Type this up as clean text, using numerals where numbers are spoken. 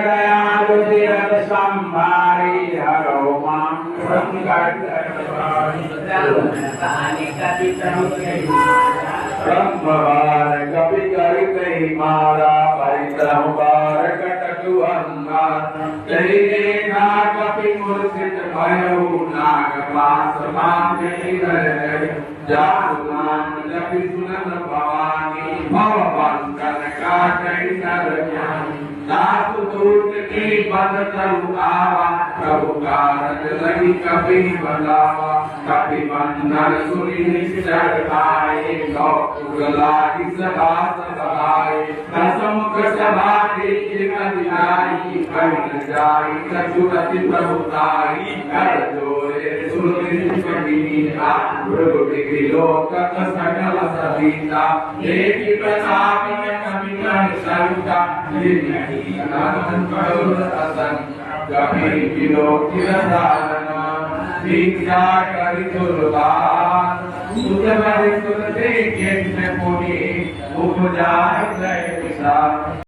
दयालु तीरथ संभारी हरो मां संकट ब्रह्मवार कपि करते मारा परिश्रम बार कटकु अंगार तेरे ना कपि मूर्छित भयो नाग पास मांगे जादू नाम जपि सुनन भवानी भव बंधन काटै नर ज्ञानी साधु दूत की बंद तरु आवा प्रभु कारज लगी कपि बंधावा कपि बंधन सुनि निश्चर आए गौपुर लागी सभा सभाए दसमुख सभा देखि कदिनाई कहि जाई सचुरति प्रभुताई कर जोरे सुरति कबिनीता प्रभु लोकत सकल सविता देखि प्रताप कवि कर सरुता नहीं अनंत करुण असन कभी विलोकित साधना भिक्षा करि दुर्बान सुत बरि सुत देखे पुनि उपजाय जय विशाल।